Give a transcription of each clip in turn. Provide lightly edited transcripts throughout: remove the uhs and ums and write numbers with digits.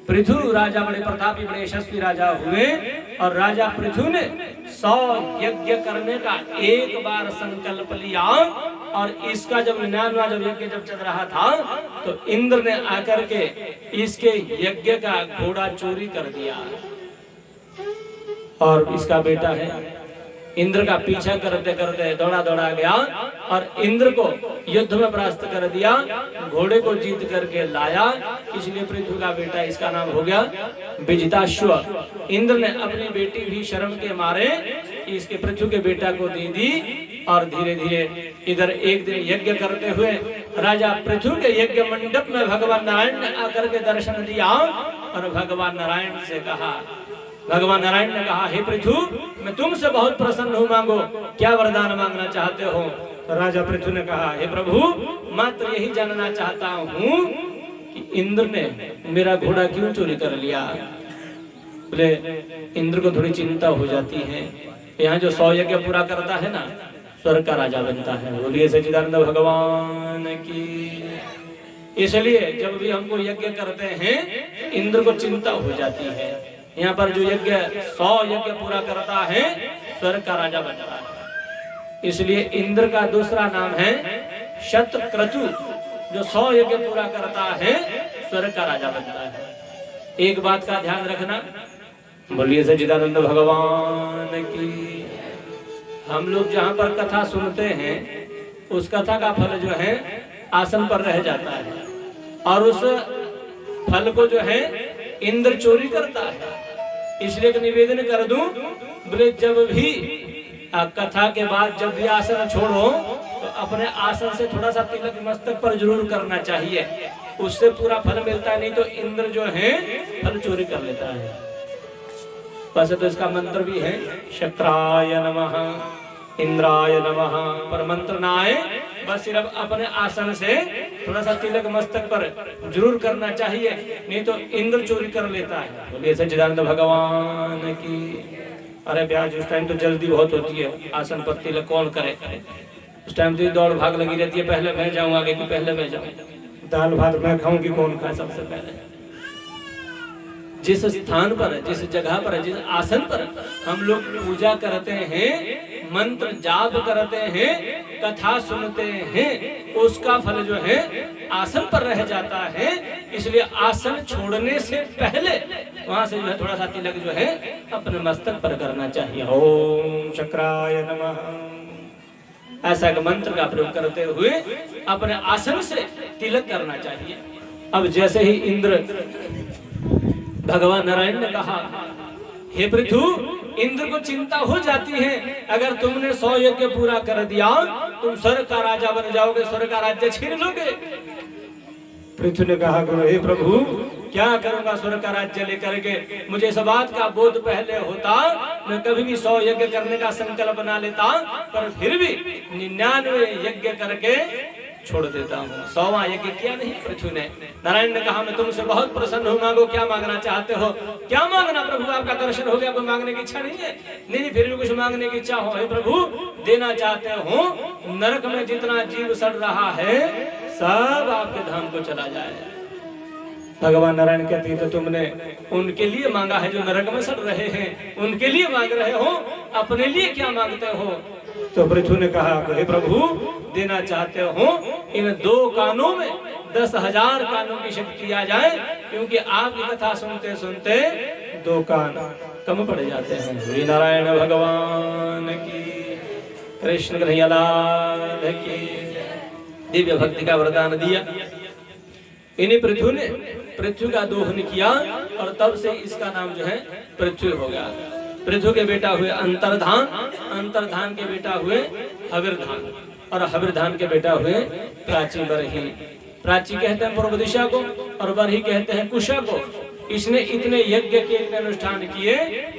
पृथु राजा बड़े प्रतापी बड़े यशस्वी राजा हुए और राजा पृथु ने 100 यज्ञ करने का एक बार संकल्प लिया। और इसका जब 99वां जब यज्ञ जब चल रहा था तो इंद्र ने आकर के इसके यज्ञ का घोड़ा चोरी कर दिया। और इसका बेटा है, इंद्र का पीछा करते करते दौड़ा दौड़ा गया और इंद्र को युद्ध में परास्त कर दिया, घोड़े को जीत करके लाया। इसलिए पृथ्वी का बेटा इसका नाम हो गया विजिताश्व। इंद्र ने अपनी बेटी भी शर्म के मारे इसके पृथ्वी के बेटा को दे दी। और धीरे धीरे इधर एक दिन यज्ञ करते हुए राजा पृथ्वी के यज्ञ मंडप में भगवान नारायण ने आकर के दर्शन दिया और भगवान नारायण से कहा, भगवान नारायण ने कहा, हे पृथु, मैं तुमसे बहुत प्रसन्न हूँ, मांगो क्या वरदान मांगना चाहते हो। तो राजा पृथु ने कहा, हे प्रभु, मात्र यही जानना चाहता हूँ कि इंद्र ने मेरा घोड़ा क्यों चोरी कर लिया। बोले इंद्र को थोड़ी चिंता हो जाती है, यहाँ जो 100 यज्ञ पूरा करता है ना, स्वर्ग का राजा बनता है। बोलिए सच्चिदानंद भगवान की। इसलिए जब भी हमको यज्ञ करते हैं इंद्र को चिंता हो जाती है। यहाँ पर जो यज्ञ 100 यज्ञ पूरा करता है स्वर्ग का राजा बनता है। इसलिए इंद्र का दूसरा नाम है शतक्रतु। जो 100 यज्ञ पूरा करता है स्वर्ग का राजा बनता है। एक बात का ध्यान रखना, बोलिए सच्चिदानंद भगवान की। हम लोग जहाँ पर कथा सुनते हैं उस कथा का फल जो है आसन पर रह जाता है और उस फल को जो है इंद्र चोरी करता है। इसलिए एक निवेदन कर दूं, बोले जब भी कथा के बाद जब भी आसन छोड़ो तो अपने आसन से थोड़ा सा तिलक मस्तक पर जरूर करना चाहिए, उससे पूरा फल मिलता है। नहीं तो इंद्र जो है फल चोरी कर लेता है। वैसे तो इसका मंत्र भी है शक्राय नमः, इंद्राय नमः, पर मंत्र ना आए बस सिर्फ अपने आसन से थोड़ा सा तिलक मस्तक पर जरूर करना चाहिए, नहीं तो इंद्र चोरी कर लेता है। बोलिए सच्चिदानंद भगवान की। अरे ब्याज उस टाइम तो जल्दी बहुत होती है, आसन पर तिलक कौन करे। उस टाइम तो दौड़ भाग लगी रहती है, पहले मैं जाऊँ आगे कि पहले मैं जाऊँ, दाल भात मैं खाऊं कि कौन खाए सबसे पहले। जिस स्थान पर, जिस जगह पर, जिस आसन पर हम लोग पूजा करते हैं, मंत्र जाप करते हैं, कथा सुनते हैं, उसका फल जो है आसन पर रह जाता है। इसलिए आसन छोड़ने से पहले वहां से जो है थोड़ा सा तिलक जो है अपने मस्तक पर करना चाहिए। ओम शक्राय नमः ऐसा एक मंत्र का प्रयोग करते हुए अपने आसन से तिलक करना चाहिए। अब जैसे ही इंद्र भगवान नारायण ने कहा, हे पृथु, इंद्र को चिंता हो जाती है, अगर तुमने 100 यज्ञ पूरा कर दिया तुम स्वर्ग का राजा बन जाओगे, स्वर्ग का राज्य छीन लोगे। पृथु ने कहा, हे प्रभु, क्या करूंगा स्वर्ग का राज्य लेकर के। मुझे इस बात का बोध पहले होता मैं कभी भी 100 यज्ञ करने का संकल्प बना लेता, पर फिर भी 99 यज्ञ करके छोड़ देता हूँ। 100वां यज्ञ किया नहीं पृथ्वी ने। नारायण ने कहा, मैं तुमसे बहुत प्रसन्न हूँ, मांगो क्या मांगना चाहते हो। क्या मांगना प्रभु, आपका दर्शन हो गया, कोई मांगने की इच्छा नहीं है। नहीं, फिर भी कुछ मांगने की इच्छा हो। हे प्रभु, देना चाहते हो नरक में जितना जीव सड़ रहा है सब आपके धाम को चला जाए। भगवान नारायण कहते हैं, तो तुमने उनके लिए मांगा है जो नरक में सड़ रहे हैं, उनके लिए मांग रहे हो, अपने लिए क्या मांगते हो। तो पृथु ने कहा, हे प्रभु, देना चाहते हो इन 2 कानों में 10,000 कानों की शक्ति आ जाए, क्योंकि आपकी कथा सुनते सुनते 2 कान कम पड़ जाते हैं। श्री नारायण भगवान की। कृष्ण कन्हैया लाल की। दिव्य भक्ति का वरदान दिया। इन्हीं पृथु ने पृथ्वी का दोहन किया और तब से इसका नाम जो है पृथ्वी हो गया। पृथ्वी के बेटा हुए अंतर्धान, अंतर्धान के बेटा हुए हविर्धान और हविर्धान के बेटा हुए प्राची बरही। प्राची कहते हैं पूर्व दिशा को और बरही कहते हैं कुशा को। इसने इतने यज्ञ के इतने अनुष्ठान किए,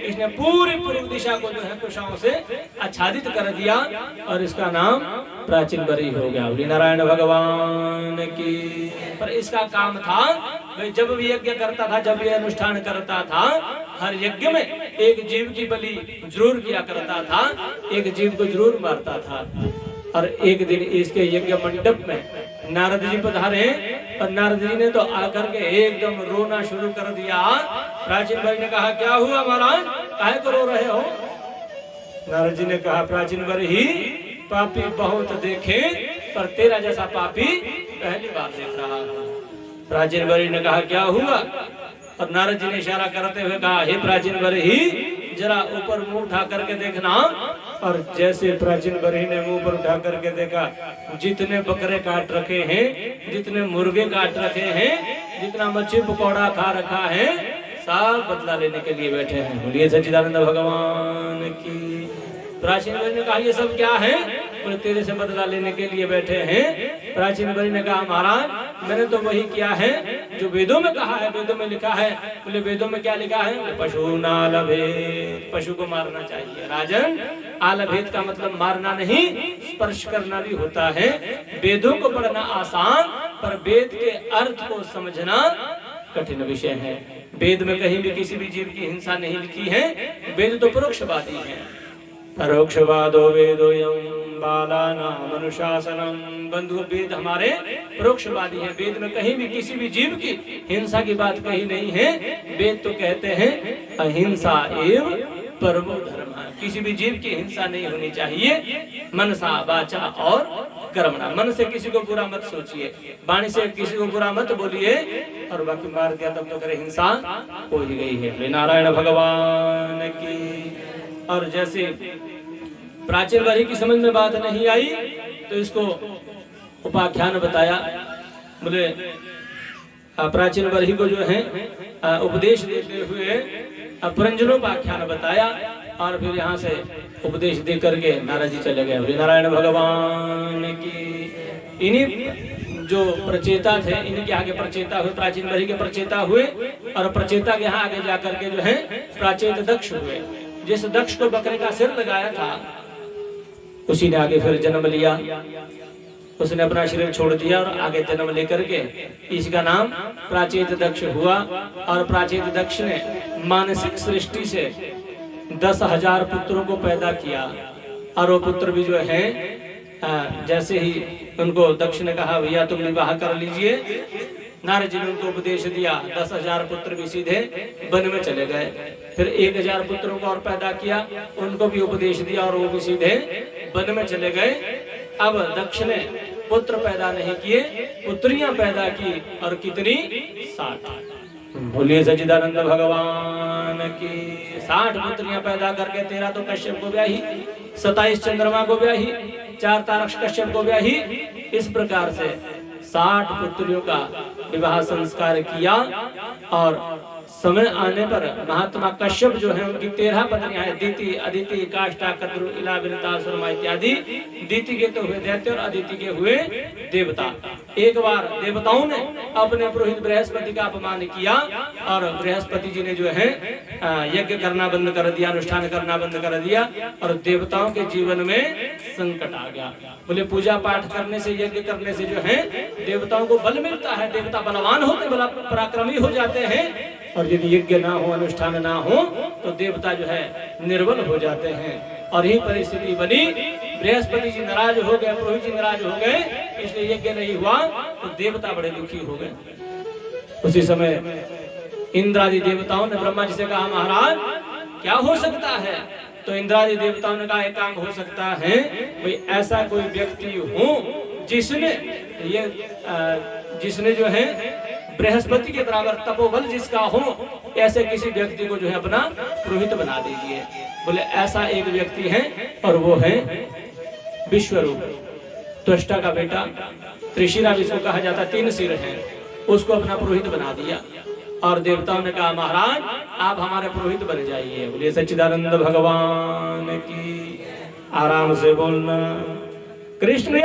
इसने पूरी पूर्व दिशा को जो है कुशाओं से आच्छादित कर दिया और इसका नाम प्राचीन बरही हो गया। नारायण भगवान की। पर इसका काम था, जब भी यज्ञ करता था, जब भी अनुष्ठान करता था, हर यज्ञ में एक जीव की बलि जरूर किया करता था, एक जीव को जरूर मारता था। और एक दिन इसके यज्ञ मंडप में नारद जी पधारे और नारद जी ने तो आकर के एकदम रोना शुरू कर दिया। प्राचीन भाई ने कहा क्या हुआ महाराज, काहे को रो रहे हो? नारद जी ने कहा प्राचीन वर ही पापी बहुत देखे पर तेरा जैसा पापी पहली बार देख रहा हूं। प्राचीन वरी ने कहा क्या हुआ? और नारद जी ने इशारा करते हुए कहा हे प्राचीन वरी जरा ऊपर मुंह उठा करके देखना। और जैसे प्राचीन वरी ने मुंह पर उठा करके देखा, जितने बकरे काट रखे हैं, जितने मुर्गे काट रखे हैं, जितना मच्छी पकौड़ा खा रखा है, सब बदला लेने के लिए बैठे हैं। बोलिए सच्चिदानंद भगवान की। प्राचीन वरी ने कहा ये सब क्या है? बोले तेरे से बदला लेने के लिए बैठे हैं। प्राचीन वरी ने कहा महाराज मैंने तो वही किया है जो वेदों में कहा है, वेदों में लिखा है। बोले वेदों में क्या लिखा है? पशु नालभेद, पशु को मारना चाहिए। राजन आलभेद का मतलब मारना नहीं, स्पर्श करना भी होता है। वेदों को पढ़ना आसान, पर वेद के अर्थ को समझना कठिन विषय है। वेद में कहीं भी किसी भी जीव की हिंसा नहीं लिखी है। वेद तो परोक्षवादी है। परोक्षवादो वेदोयम् बालानाम् अनुशासनम्। बंधु वेद हमारे परोक्षवादी हैं। वेद में कहीं भी किसी भी जीव की हिंसा की बात कही नहीं है। वेद तो कहते हैं अहिंसा एव परमो धर्म। किसी भी जीव की हिंसा नहीं होनी चाहिए। मनसा वाचा और कर्मणा। मन से किसी को बुरा मत सोचिए, वाणी से किसी को बुरा मत बोलिए, और बाकी मार दिया तब तो करे हिंसा हो ही गई है। नारायण भगवान की। और जैसे प्राचीन वरी की समझ में बात नहीं आई तो इसको उपाख्यान बताया। बोले प्राचीन वरी को जो है उपदेश देते हुए पुरंजनोपाख्यान बताया। और फिर यहाँ से उपदेश दे करके नारद जी चले गए। बोले नारायण भगवान की। इन्हीं जो प्रचेता थे, इन्हीं के आगे प्रचेता हुए, प्राचीन वरी के प्रचेता हुए, और प्रचेता के यहाँ आगे जाकर के जो है प्राचेत दक्ष हुए। जिस दक्ष को बकरे का सिर लगाया था उसी ने आगे फिर जन्म लिया। उसने अपना शरीर छोड़ दिया और आगे जन्म लेकर के इसका नाम प्राचेत दक्ष हुआ। और प्राचेत दक्ष ने मानसिक सृष्टि से 10,000 पुत्रों को पैदा किया। और वो पुत्र भी जो है जैसे ही उनको दक्ष ने कहा भैया तुम विवाह कर लीजिए, नारद जी ने उनको उपदेश दिया। 10,000 पुत्र भी सीधे वन में चले गए। फिर 1,000 पुत्रों को और पैदा किया, उनको भी उपदेश दिया और वो भी सीधे वन में चले गए। अब दक्ष ने पुत्र पैदा नहीं किए, पुत्रियां पैदा की। और कितनी? 60। बोलिए सच्चिदानंद भगवान की। 60 पुत्रियां पैदा करके 13 तो कश्यप को ब्याही, 27 चंद्रमा को ब्याही, 4 तारक्ष कश्यप को ब्याही। इस प्रकार से 60 पुत्रियों का विवाह संस्कार किया। और समय आने पर महात्मा कश्यप जो है उनकी 13 पत्नियां हैं। दीति, अदिति, काष्ठा, कद्रु, इला, विनता, सुरमा इत्यादि। दीति के तो हुए दैत्य और अदिति के हुए देवता। एक बार देवताओं ने अपने पुरोहित बृहस्पति का अपमान किया और बृहस्पति जी ने जो है यज्ञ करना बंद कर दिया, अनुष्ठान करना बंद कर दिया। और देवताओं के जीवन में संकट आ गया। बोले पूजा पाठ करने से, यज्ञ करने से जो है देवताओं को बल मिलता है, देवता बलवान होते, बल पराक्रमी हो जाते हैं। और यदि यज्ञ ना हो, अनुष्ठान ना हो तो देवता जो है निर्बल हो जाते हैं। और यही परिस्थिति बनी। बृहस्पति जी नाराज हो गए, पुरोहित जी नाराज हो गए, इसलिए यज्ञ नहीं हुआ तो देवता बड़े दुखी हो गए। उसी समय इंद्रादि देवताओं ने ब्रह्मा जी से कहा महाराज क्या हो सकता है? तो इंद्रादि देवताओं ने कहा एक काम हो सकता है, कोई ऐसा कोई व्यक्ति हो जिसने जो है बृहस्पति के बराबर तपोबल जिसका हो, ऐसे किसी व्यक्ति को जो है अपना पुरोहित बना दीजिए। बोले ऐसा एक व्यक्ति है और वो है विश्वरूप, त्वष्टा का बेटा। त्रिशिरा जिसको कहा जाता, 3 सिर हैं, उसको अपना पुरोहित बना दिया। और देवताओं ने कहा महाराज आप हमारे पुरोहित बन जाइए। बोलिए सच्चिदानंद भगवान की। आराम से बोलना। कृष्ण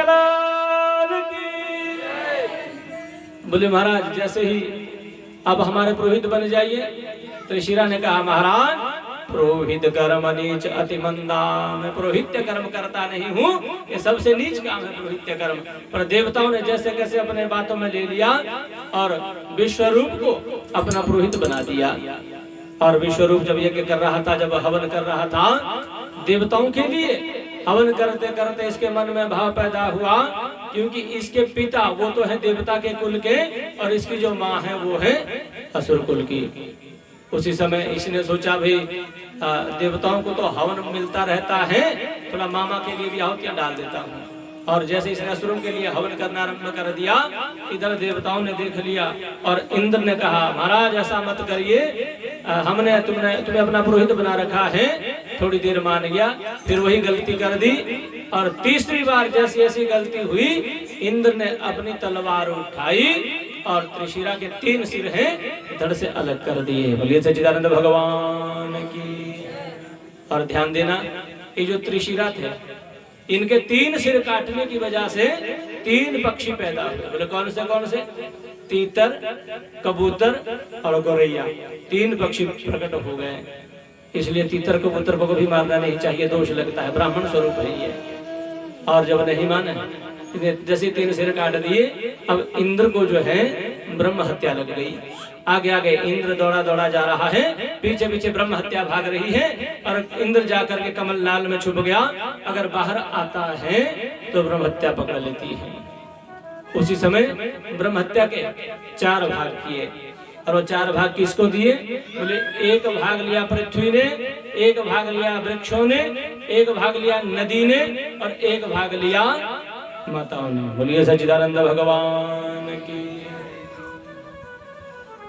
बोले महाराज जैसे ही अब हमारे पुरोहित बन जाइए। त्रिशिरा ने कहा महाराज पुरोहित कर्म नीच अति मंदा, मैं पुरोहित्य कर्म करता नहीं हूँ, ये सबसे नीच काम है पुरोहित्य कर्म। पर देवताओं ने जैसे कैसे अपने बातों में ले लिया और विश्वरूप को अपना पुरोहित बना दिया। और विश्वरूप जब यज्ञ कर रहा था, जब हवन कर रहा था देवताओं के लिए, हवन करते करते इसके मन में भाव पैदा हुआ, क्योंकि इसके पिता वो तो है देवता के कुल के और इसकी जो माँ है वो है असुर कुल की। उसी समय इसने सोचा भाई देवताओं को तो हवन मिलता रहता है, थोड़ा मामा के लिए भी आहुतियां डाल देता हूँ। और जैसे इसने असुरों के लिए हवन करना आरंभ कर दिया, इधर देवताओं ने देख लिया और इंद्र ने कहा महाराज ऐसा मत करिए, हमने तुम्हें अपना पुरोहित बना रखा है। थोड़ी देर मान गया, फिर वही गलती कर दी और तीसरी बार जैसी ऐसी गलती हुई, इंद्र ने अपनी तलवार उठाई और त्रिशिरा के 3 सिर हैं धड़ से अलग कर दिए। बोलिए सच्चिदानंद भगवान की। और ध्यान देना, ये जो त्रिशिरा थे इनके 3 सिर काटने की वजह से 3 पक्षी पैदा हुए। बोले कौन से? तीतर, कबूतर और गौरैया, 3 पक्षी प्रकट हो गए। इसलिए तीतर कबूतर को भी मारना नहीं चाहिए, दोष लगता है, ब्राह्मण स्वरूप है ये। और जब नहीं माने, जैसे 3 सिर काट दिए, अब इंद्र को जो है ब्रह्म हत्या लग गई। आगे आगे इंद्र दौड़ा दौड़ा जा रहा है, पीछे पीछे ब्रह्म हत्या भाग रही है और इंद्र जाकर के कमल लाल में छुप गया। अगर बाहर आता है तो ब्रह्म हत्या पकड़ लेती है। उसी समय ब्रह्म हत्या के 4 भाग किए और वो 4 भाग किसको दिए? बोले 1 भाग लिया पृथ्वी ने, 1 भाग लिया वृक्षों ने, 1 भाग लिया नदी ने और 1 भाग लिया माताओं ने। बोलिए सच्चिदानंद भगवान की।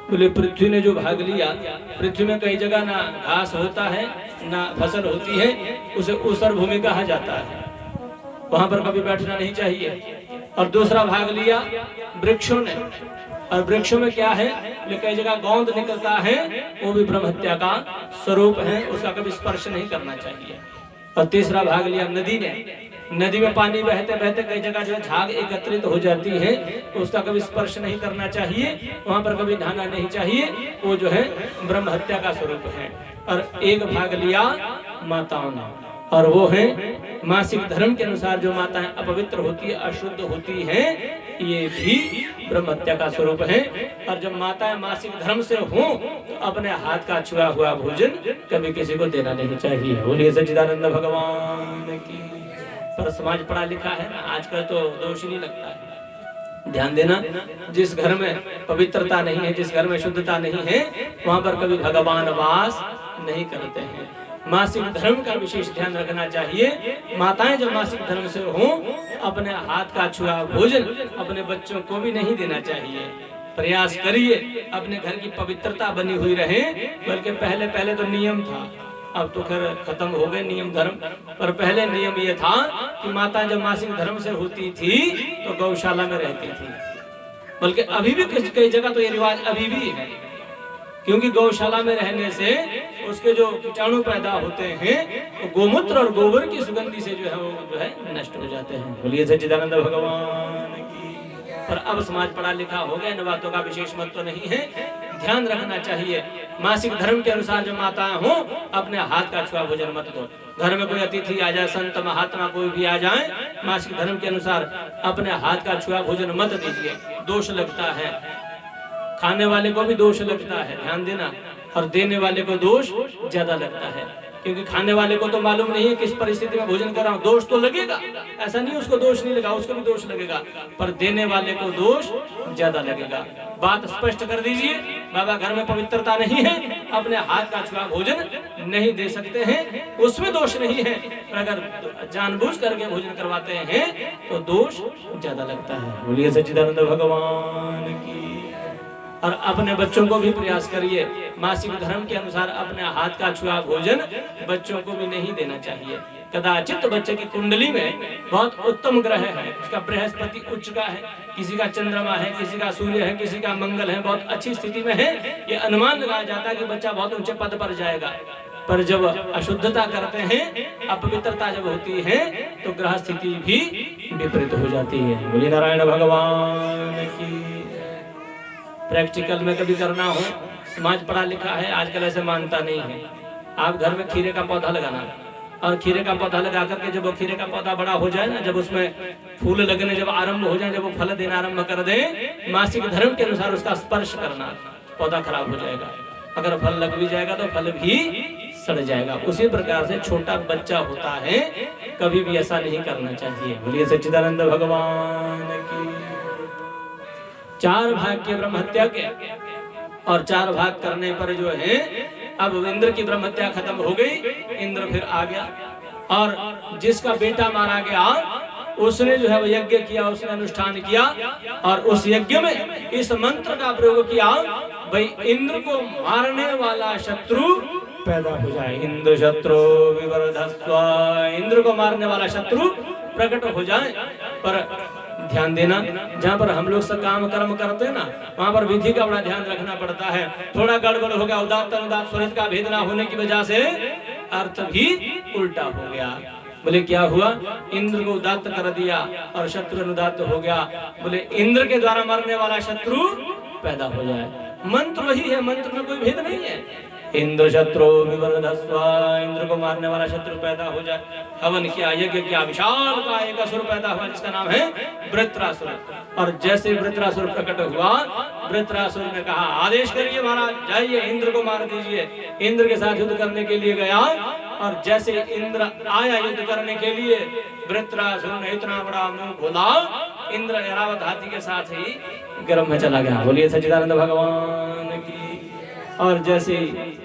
बोले पृथ्वी ने जो भाग लिया, पृथ्वी में कई जगह ना घास होता है ना फसल होती है, उसे ऊसर भूमि कहा जाता है, वहां पर कभी बैठना नहीं चाहिए। और दूसरा भाग लिया वृक्षों ने, और वृक्षों में क्या है? कई जगह गोंद निकलता है, वो भी ब्रह्म हत्या का स्वरूप है, उसका कभी स्पर्श नहीं करना चाहिए। और तीसरा भाग लिया नदी ने, नदी में पानी बहते बहते कई जगह जो झाग एकत्रित हो जाती है, उसका कभी स्पर्श नहीं करना चाहिए, वहां पर कभी नहाना नहीं चाहिए, वो जो है ब्रह्म हत्या का स्वरूप है। और 1 भाग लिया माताओं ने, और वो है मासिक धर्म के अनुसार जो माताएं अपवित्र होती है, अशुद्ध होती हैं, ये भी ब्रह्म हत्या का स्वरूप है। और जब माताएं मासिक धर्म से हों तो अपने हाथ का छुआ हुआ भोजन कभी किसी को देना नहीं चाहिए। बोलिए सच्चिदानंद भगवान की। पर समाज पढ़ा लिखा है ना, आजकल तो दोष नहीं लगता है। ध्यान देना, जिस घर में पवित्रता नहीं है, जिस घर में शुद्धता नहीं है, वहां पर कभी भगवान वास नहीं करते हैं। मासिक धर्म का विशेष ध्यान रखना चाहिए। माताएं जब मासिक धर्म से हों, अपने हाथ का छुआ भोजन अपने बच्चों को भी नहीं देना चाहिए। प्रयास करिए अपने घर की पवित्रता बनी हुई रहे। बल्कि पहले तो नियम था, अब तो खैर खत्म हो गए नियम धर्म, पर पहले नियम ये था कि माता जब मासिक धर्म से होती थी तो गौशाला में रहती थी। बल्कि अभी भी कई जगह तो ये रिवाज अभी भी है, क्योंकि गौशाला में रहने से उसके जो कीटाणु पैदा होते हैं तो गोमूत्र और गोबर की सुगंधी से जो है वो जो है नष्ट हो जाते हैं। बोलिए सच्चिदानंद भगवान की। पर अब समाज पढ़ा लिखा हो गया, इन बातों का विशेष महत्व नहीं है, ध्यान रखना चाहिए। मासिक धर्म के अनुसार जो माताएं हो, अपने हाथ का छुआ भोजन मत दो। घर में कोई अतिथि आ जाए, संत महात्मा कोई भी आ जाए, मासिक धर्म के अनुसार अपने हाथ का छुआ भोजन मत दीजिए, दोष लगता है। खाने वाले को भी दोष लगता है, ध्यान देना, और देने वाले को दोष ज्यादा लगता है, क्योंकि खाने वाले को तो मालूम नहीं है किस परिस्थिति में भोजन कर रहा हूं, दोष तो लगेगा, ऐसा नहीं उसको दोष नहीं लगा, उसको भी दोष लगेगा, पर देने वाले को दोष ज्यादा लगेगा। बात स्पष्ट कर दीजिए, बाबा घर में पवित्रता नहीं है, अपने हाथ का छुआ भोजन नहीं दे सकते हैं, उसमें दोष नहीं है, पर अगर जानबूझ करके भोजन करवाते हैं तो दोष ज्यादा लगता है। बोलिए सच्चिदानंद भगवान की। और अपने बच्चों को भी प्रयास करिए, मासिक धर्म के अनुसार अपने हाथ का छुआ भोजन बच्चों को भी नहीं देना चाहिए। कदाचित बच्चे की कुंडली में बहुत उत्तम ग्रह है, उसका बृहस्पति उच्च का है, किसी का चंद्रमा है, किसी का सूर्य है, किसी का मंगल है, बहुत अच्छी स्थिति में है, ये अनुमान लगाया जाता है कि बच्चा बहुत ऊंचे पद पर जाएगा। पर जब अशुद्धता करते हैं, अपवित्रता जब होती है, तो ग्रह स्थिति भी विपरीत हो जाती है। बोलिए नारायण भगवान की। प्रैक्टिकल में कभी करना हो, समाज पढ़ा लिखा है, आजकल ऐसे मानता नहीं है। आप घर में खीरे का पौधा लगाना, और खीरे का पौधा लगा करके जब वो खीरे का पौधा बड़ा हो जाए ना, जब उसमें फूल लगने जब आरंभ हो जाए, जब वो फल देना आरंभ कर दे, मासिक धर्म के अनुसार उसका स्पर्श करना, पौधा खराब हो जाएगा। अगर फल लग भी जाएगा तो फल भी सड़ जाएगा। उसी प्रकार से छोटा बच्चा होता है, कभी भी ऐसा नहीं करना चाहिए। बोलिए सच्चिदानंद भगवान की। 4 भाग के ब्रह्म हत्या के, और 4 भाग करने पर जो है अब इंद्र की ब्रह्म हत्या खत्म हो गई। इंद्र फिर आ गया, और जिसका बेटा मारा गया उसने जो है वो यज्ञ किया, उसने अनुष्ठान किया, और उस यज्ञ में इस मंत्र का प्रयोग किया, भाई इंद्र को मारने वाला शत्रु पैदा हो जाए। इंद्र शत्रु विवर्धस्व, इंद्र को मारने वाला शत्रु प्रकट हो जाए। पर ध्यान देना, जहाँ पर हम लोग सब काम कर्म करते हैं ना, वहाँ पर विधि का बड़ा ध्यान रखना पड़ता है। थोड़ा गड़बड़ हो गया, उदात्त अनुदात्त स्वरित का भेद ना होने की वजह से अर्थ भी उल्टा हो गया। बोले क्या हुआ? इंद्र को उदात्त कर दिया और शत्रु अनुदात्त हो गया। बोले इंद्र के द्वारा मरने वाला शत्रु पैदा हो जाए। मंत्र वही है, मंत्र में कोई भेद नहीं है। इंद्र शत्रु विवर्धस्व, इंद्र को मारने वाला शत्रु पैदा हो जाए। हवन किया, यज्ञ किया, विशाल का एक असुर पैदा हुआ जिसका नाम है वृत्रासुर। और जैसे वृत्रासुर प्रकट हुआ, वृत्रासुर ने कहा आदेश करिए महाराज, जाइए इंद्र को मार दीजिए। इंद्र के साथ युद्ध करने के लिए गया, और जैसे इंद्र आया युद्ध करने के लिए, वृत्रासुर ने इतना बड़ा मुंह खोला, इंद्र ऐरावत हाथी के साथ ही गर्भ में चला गया। बोलिए सच्चिदानंद भगवान की। और जैसे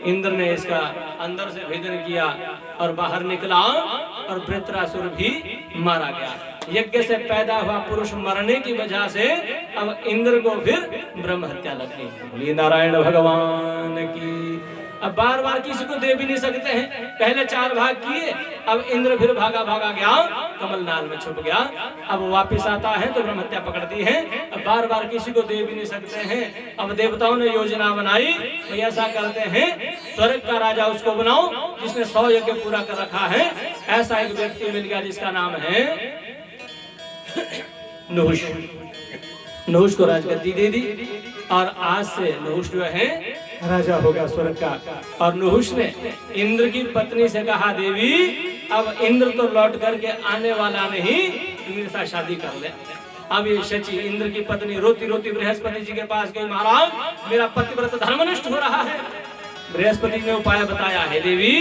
इंद्र ने इसका अंदर से भेदन किया और बाहर निकला, और वृत्रासुर भी मारा गया। यज्ञ से पैदा हुआ पुरुष मरने की वजह से अब इंद्र को फिर ब्रह्म हत्या लग गई। बोलिए नारायण भगवान की। अब बार बार किसी को दे भी नहीं सकते हैं। पहले 4 भाग किए, अब इंद्र फिर भागा भागा गया, कमलनाल में छुप गया। अब वापिस आता है तो ब्रह्म हत्या पकड़ती है। अब बार बार किसी को दे भी नहीं सकते हैं। अब देवताओं ने योजना बनाई, तो ऐसा करते हैं स्वर्ग का राजा उसको बनाओ जिसने 100 यज्ञ पूरा कर रखा है। ऐसा एक व्यक्ति मिल गया जिसका नाम है नहुष। नहुष को राजगद्दी दे दी, और आज से नहुष जो है राजा होगा स्वर्ग का। और नहुष ने इंद्र की पत्नी से कहा देवी, अब इंद्र तो लौट करके आने वाला नहीं, मेरे साथ शादी कर ले। अब ये शची इंद्र की पत्नी रोती रोती बृहस्पति जी के पास गई, महाराज मेरा पतिव्रत धर्मनिष्ठ हो रहा है। बृहस्पति ने उपाय बताया है, देवी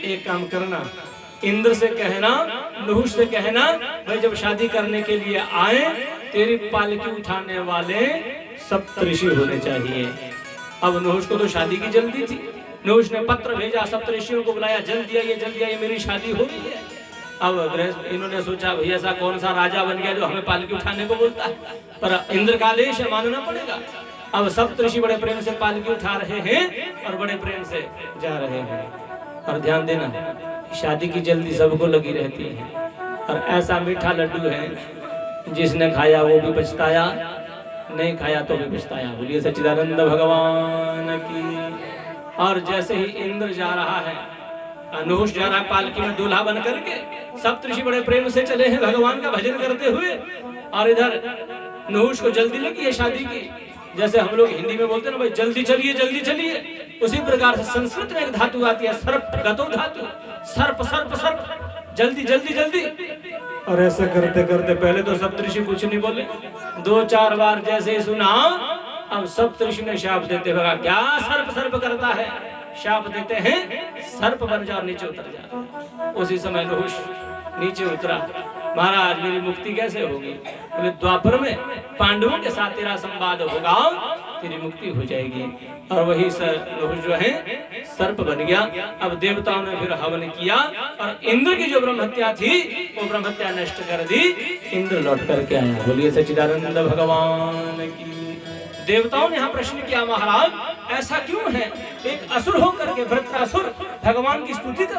एक काम करना, इंद्र से कहना, नहुष से कहना, भाई जब शादी करने के लिए आए तेरी पालकी उठाने वाले सप्तऋषि होने चाहिए। अब नहुष को तो शादी की जल्दी थी। नहुष ने पत्र भेजा, सप्तऋषियों को बुलाया, जल्दी आइए मेरी शादी हो रही है। अब इन्होंने सोचा भाई ऐसा कौन सा राजा बन गया जो हमें पालकी उठाने को बोलता है, पर इंद्र का आदेश है, मानना पड़ेगा। अब सप्तऋषि बड़े प्रेम से पालकी उठा रहे हैं और बड़े प्रेम से जा रहे हैं। और ध्यान देना, शादी की जल्दी सबको लगी रहती है, और ऐसा मीठा लड्डू है जिसने खाया वो भी पछताया, नहीं खाया तो भी पछताया। बोलिए सच्चिदानंद भगवान की। और जैसे ही इंद्र जा रहा है, नहुष जा रहा है पालकी में दूल्हा बन करके, सप्तऋषि बड़े प्रेम से चले हैं भगवान का भजन करते हुए, और इधर नहुष को जल्दी लगी है शादी की। जैसे हम लोग हिंदी में बोलते हैं ना, भाई जल्दी चलिए जल्दी चलिए, उसी प्रकार से संस्कृत में एक धातु आती है सर्प गतो धातु, सर्प सर्प सर्प, जल्दी जल्दी जल्दी। और ऐसा करते करते पहले तो सप्तऋषि कुछ नहीं बोले, 2-4 बार जैसे ही सुना, अब सप्तऋषि ने शाप देते भगा, क्या सर्प सर्प करता है, शाप देते हैं सर्प बन जाओ, नीचे उतर जा। उसी समय नहुष नीचे उतरा, महाराज मेरी मुक्ति कैसे होगी? बोले द्वापर में पांडवों के साथ तेरा संवाद होगा, तेरी मुक्ति हो जाएगी। और वही नहुष जो है सर्प बन गया। अब देवताओं ने फिर हवन किया, और इंद्र की जो ब्रह्म हत्या थी वो ब्रह्म हत्या नष्ट कर दी, इंद्र लौट करके आया। बोलिए सच्चिदानंद भगवान की। देवताओं ने यहाँ प्रश्न किया, महाराज ऐसा क्यों है, एक असुर होकर के वृत्रासुर भगवान की स्तुति कर